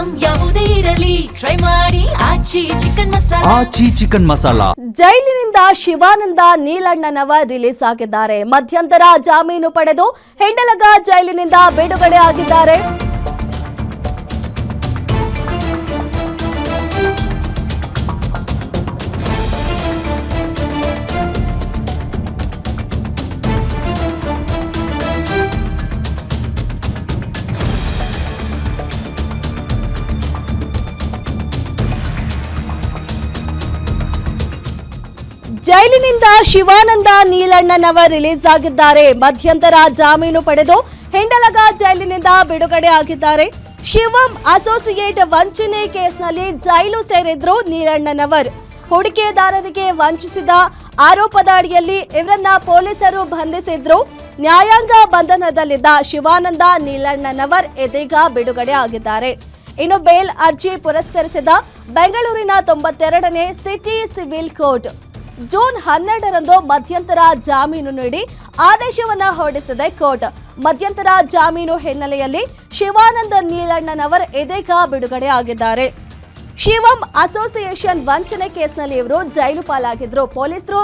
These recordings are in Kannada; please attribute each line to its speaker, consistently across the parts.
Speaker 1: ಐಟಂ ಯಾವುದೇ ಇರಲಿ ಟ್ರೈ ಮಾಡಿ ಆಚಿ ಚಿಕನ್ ಮಸಾಲಾ.
Speaker 2: ಜೈಲಿನಿಂದ ಶಿವಾನಂದ ನೀಲಣ್ಣನವ ರಿಲೀಸ್ ಆಗಿದ್ದಾರೆ. ಮಧ್ಯಂತರ ಜಾಮೀನು ಪಡೆದು ಹೆಂಡಲಗ ಜೈಲಿನಿಂದ ಬಿಡುಗಡೆ ಆಗಿದ್ದಾರೆ. ಜೈಲಿನಿಂದ ಶಿವಾನಂದ ನೀಲಣ್ಣನವ ರಿಲೀಸ್ ಆಗಿದ್ದಾರೆ. ಮಧ್ಯಂತರ ಜಾಮೀನು ಪಡೆದು ಹೆಂಡಲಗ ಜೈಲಿನಿಂದ ಬಿಡುಗಡೆ ಆಗಿದ್ದಾರೆ. ಶಿವಂ ಅಸೋಸಿಯೇಟ್ ವಂಚನೆ ಕೇಸ್ನಲ್ಲಿ ಜೈಲು ಸೇರಿದ್ರು ನೀಲಣ್ಣನವರ್. ಹೂಡಿಕೆದಾರರಿಗೆ ವಂಚಿಸಿದ ಆರೋಪದ ಅಡಿಯಲ್ಲಿ ಇವರನ್ನ ಪೊಲೀಸರು ಬಂಧಿಸಿದ್ರು. ನ್ಯಾಯಾಂಗ ಬಂಧನದಲ್ಲಿದ್ದ ಶಿವಾನಂದ ನೀಲಣ್ಣನವರ್ ಇದೀಗ ಬಿಡುಗಡೆ ಆಗಿದ್ದಾರೆ. ಇನ್ನು ಬೇಲ್ ಅರ್ಜಿ ಪುರಸ್ಕರಿಸಿದ ಬೆಂಗಳೂರಿನ 92ನೇ ಸಿಟಿ ಸಿವಿಲ್ ಕೋರ್ಟ್ ಜೂನ್ 12ರಂದು ಮಧ್ಯಂತರ ಜಾಮೀನು ನೀಡಿ ಆದೇಶವನ್ನ ಹೊರಡಿಸಿದೆ ಕೋರ್ಟ್. ಮಧ್ಯಂತರ ಜಾಮೀನು ಹಿನ್ನೆಲೆಯಲ್ಲಿ ಶಿವಾನಂದ ನೀಲಣ್ಣನವರ್ ಇದೀಗ ಬಿಡುಗಡೆ ಆಗಿದ್ದಾರೆ. ಶಿವಂ ಅಸೋಸಿಯೇಷನ್ ವಂಚನೆ ಕೇಸ್ನಲ್ಲಿ ಇವರು ಜೈಲು ಪಾಲಾಗಿದ್ರು. ಪೊಲೀಸರು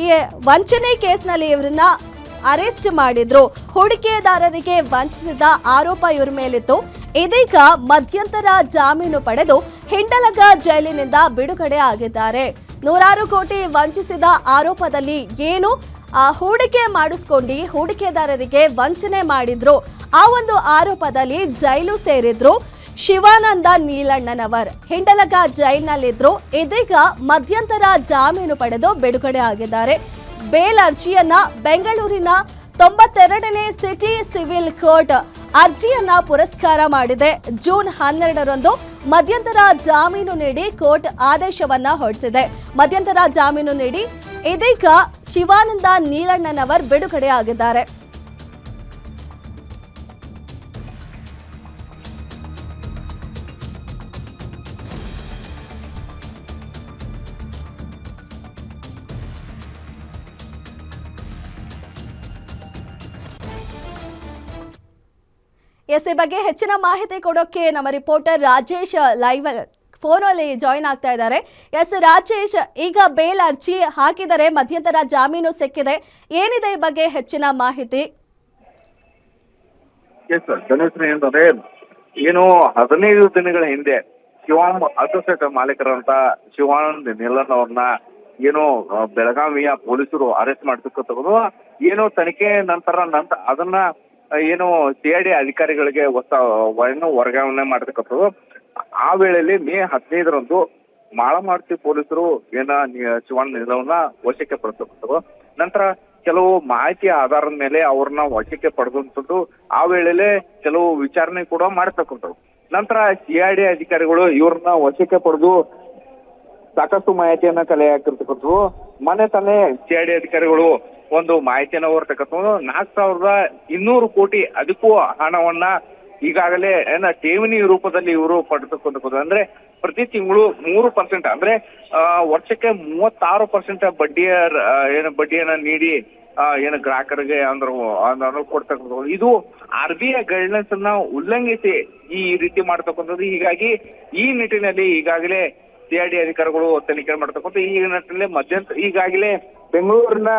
Speaker 2: ಈ ವಂಚನೆ ಕೇಸ್ನಲ್ಲಿ ಇವರನ್ನ ಅರೆಸ್ಟ್ ಮಾಡಿದ್ರು. ಹೂಡಿಕೆದಾರರಿಗೆ ವಂಚಿಸಿದ ಆರೋಪ ಇವರ ಮೇಲಿತ್ತು. ಇದೀಗ ಮಧ್ಯಂತರ ಜಾಮೀನು ಪಡೆದು ಹಿಂಡಲಗ ಜೈಲಿನಿಂದ ಬಿಡುಗಡೆ ಆಗಿದ್ದಾರೆ. 100 ಕೋಟಿ ವಂಚಿಸಿದ ಆರೋಪದಲ್ಲಿ ಏನು ಹೂಡಿಕೆ ಮಾಡಿಸ್ಕೊಂಡು ಹೂಡಿಕೆದಾರರಿಗೆ ವಂಚನೆ ಮಾಡಿದ್ರು, ಆ ಒಂದು ಆರೋಪದಲ್ಲಿ ಜೈಲು ಸೇರಿದ್ರು ಶಿವಾನಂದ ನೀಲಣ್ಣನವರ್. ಹಿಂಡಲಗ ಜೈಲಿನಲ್ಲಿದ್ರು. ಇದೀಗ ಮಧ್ಯಂತರ ಜಾಮೀನು ಪಡೆದು ಬಿಡುಗಡೆ ಆಗಿದ್ದಾರೆ. ಬೇಲ್ ಅರ್ಜಿಯನ್ನ ಬೆಂಗಳೂರಿನ 92ನೇ ಸಿಟಿ ಸಿವಿಲ್ ಕೋರ್ಟ್ ಅರ್ಜಿಯನ್ನ ಪುರಸ್ಕಾರ ಮಾಡಿದೆ. ಜೂನ್ 12ರಂದು ಮಧ್ಯಂತರ ಜಾಮೀನು ನೀಡಿ ಕೋರ್ಟ್ ಆದೇಶವನ್ನ ಹೊರಡಿಸಿದೆ. ಮಧ್ಯಂತರ ಜಾಮೀನು ನೀಡಿ ಇದೀಗ ಶಿವಾನಂದ ನೀಲಣ್ಣನವರ್ ಬಿಡುಗಡೆ ಆಗಿದ್ದಾರೆ. ಈ ಬಗ್ಗೆ ಹೆಚ್ಚಿನ ಮಾಹಿತಿ ಕೊಡೋಕೆ ನಮ್ಮ ರಿಪೋರ್ಟರ್ ರಾಜೇಶ್ ಲೈವ್ ಫೋನಲ್ಲಿ ಜಾಯಿನ್ ಆಗ್ತಾ ಇದ್ದಾರೆ. ರಾಜೇಶ್, ಈಗ ಬೇಲ್ ಅರ್ಜಿ ಹಾಕಿದರೆ ಮಧ್ಯಂತರ ಜಾಮೀನು ಸಿಕ್ಕಿದೆ, ಏನಿದೆ ಈ ಬಗ್ಗೆ ಹೆಚ್ಚಿನ ಮಾಹಿತಿ?
Speaker 3: ಏನು 15 ದಿನಗಳ ಹಿಂದೆ ಶಿವಂ ಅಸೋಸಿಯೇಟ್ ಮಾಲೀಕರಂತ ಶಿವಾನಂದ್ ನೀಲನ್ ಅವ್ರನ್ನ ಏನು ಬೆಳಗಾವಿಯ ಪೊಲೀಸರು ಅರೆಸ್ಟ್ ಮಾಡ್ತಕ್ಕಂಥದ್ದು, ಏನು ತನಿಖೆ ನಂತರ ಅದನ್ನ ಏನು ಸಿಐಡಿ ಅಧಿಕಾರಿಗಳಿಗೆ ವರ್ಗಾವಣೆ ಮಾಡತಕ್ಕಂಥದ್ದು. ಆ ವೇಳೆಯಲ್ಲಿ ಮೇ 15ರಂದು ಮಾಳಮಾರ್ತಿ ಪೊಲೀಸರು ಶಿವಾನಂದ ನೀಲವ್ರನ್ನ ವಶಕ್ಕೆ ಪಡೆತಕ್ಕಂಥದ್ದು. ನಂತರ ಕೆಲವು ಮಾಹಿತಿಯ ಆಧಾರದ ಮೇಲೆ ಅವ್ರನ್ನ ವಶಕ್ಕೆ ಪಡೆದಂಥದ್ದು. ಆ ವೇಳೆಯಲ್ಲೇ ಕೆಲವು ವಿಚಾರಣೆ ಕೂಡ ಮಾಡತಕ್ಕಂಥದ್ದು. ನಂತರ ಸಿಐಡಿ ಅಧಿಕಾರಿಗಳು ಇವ್ರನ್ನ ವಶಕ್ಕೆ ಪಡೆದು ಸಾಕಷ್ಟು ಮಾಹಿತಿಯನ್ನ ಕಲೆ ಹಾಕಿರ್ತಕ್ಕಂಥದ್ದು. ಮೊನ್ನೆ ತಾನೇ ಸಿಐಡಿ ಅಧಿಕಾರಿಗಳು ಒಂದು ಮಾಹಿತಿಯನ್ನ ಹೊರತಕ್ಕಂಥದ್ದು. 4,200 ಕೋಟಿ ಅದಕ್ಕೂ ಹಣವನ್ನ ಈಗಾಗಲೇ ಠೇವಣಿ ರೂಪದಲ್ಲಿ ಇವರು ಪಡೆದುಕೊಂಡು, ಅಂದ್ರೆ ಪ್ರತಿ ತಿಂಗಳು 3% ಅಂದ್ರೆ ವರ್ಷಕ್ಕೆ 36% ಬಡ್ಡಿಯನ್ನ ನೀಡಿ ಗ್ರಾಹಕರಿಗೆ ಕೊಡ್ತಕ್ಕಂಥದ್ದು. ಇದು RBI ಗೈಡ್ಲೈನ್ಸ್ ಅನ್ನ ಉಲ್ಲಂಘಿಸಿ ಈ ರೀತಿ ಮಾಡ್ತಕ್ಕಂಥದ್ದು. ಹೀಗಾಗಿ ಈ ನಿಟ್ಟಿನಲ್ಲಿ ಈಗಾಗಲೇ ಸಿಐಡಿ ಅಧಿಕಾರಿಗಳು ತನಿಖೆ ಮಾಡ್ತಕ್ಕಂಥ. ಈ ನಿಟ್ಟಿನಲ್ಲಿ ಈಗಾಗಲೇ ಬೆಂಗಳೂರಿನ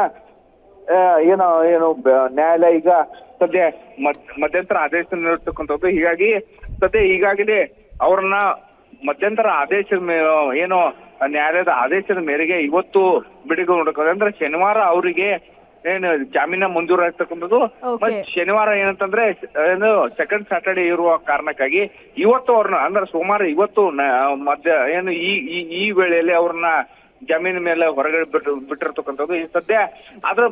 Speaker 3: ನ್ಯಾಯಾಲಯ ಈಗ ಸದ್ಯ ಮಧ್ಯಂತರ ಆದೇಶ ನೀಡತಕ್ಕಂಥದ್ದು. ಹೀಗಾಗಿ ಸದ್ಯ ಈಗಾಗಲೇ ಅವ್ರನ್ನ ಮಧ್ಯಂತರ ಆದೇಶ ನ್ಯಾಯಾಲಯದ ಆದೇಶದ ಮೇರೆಗೆ ಇವತ್ತು ಬಿಡುಗಡೆ ನೋಡಕ್ಕೆ, ಅಂದ್ರೆ ಶನಿವಾರ ಅವರಿಗೆ ಜಾಮೀನ ಮಂಜೂರಾಗ್ತಕ್ಕಂಥದ್ದು. ಮತ್ತೆ ಶನಿವಾರ ಏನಂತಂದ್ರೆ ಸೆಕೆಂಡ್ ಸ್ಯಾಟರ್ಡೇ ಇರುವ ಕಾರಣಕ್ಕಾಗಿ ಇವತ್ತು ಅವ್ರನ್ನ ಅಂದ್ರೆ ಸೋಮವಾರ ಇವತ್ತು ಈ ವೇಳೆಯಲ್ಲಿ ಅವ್ರನ್ನ ಜಾಮೀನು ಮೇಲೆ ಹೊರಗಡೆ ಬಿಟ್ಟಿರ್ತಕ್ಕಂಥದ್ದು. ಸದ್ಯ ಅದ್ರ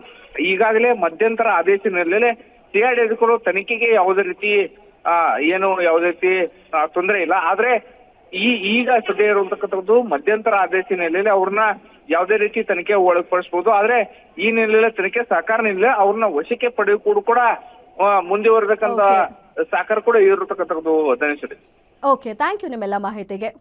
Speaker 3: ಈಗಾಗಲೇ ಮಧ್ಯಂತರ ಆದೇಶ ಹಿನ್ನೆಲೆಯಲ್ಲಿ ಸಿಐಡಿ ಅಧಿಕಾರಿಗಳು ತನಿಖೆಗೆ ಯಾವುದೇ ರೀತಿ ತೊಂದರೆ ಇಲ್ಲ. ಆದ್ರೆ ಈಗ ಸದ್ಯ ಇರುವಂತಕ್ಕಂಥದ್ದು ಮಧ್ಯಂತರ ಆದೇಶ ಹಿನ್ನೆಲೆಯಲ್ಲಿ ಅವ್ರನ್ನ ಯಾವುದೇ ರೀತಿ ತನಿಖೆ ಒಳಪಡಿಸಬಹುದು. ಆದ್ರೆ ಈ ಹಿನ್ನೆಲೆಯಲ್ಲಿ ತನಿಖೆ ಸಹಕಾರ ನಿಲ್ಲ ಅವ್ರನ್ನ ವಶಕ್ಕೆ ಪಡೆಯುವುದು ಕೂಡ ಮುಂದುವರೆದಕ್ಕಂತ ಸಹಕಾರ ಕೂಡ ಇರತಕ್ಕಂಥದ್ದು. ಧನೇಶ್ವರಿ,
Speaker 2: ಓಕೆ, ಥ್ಯಾಂಕ್ ಯು ನಿಮ್ಮೆಲ್ಲ ಮಾಹಿತಿಗೆ.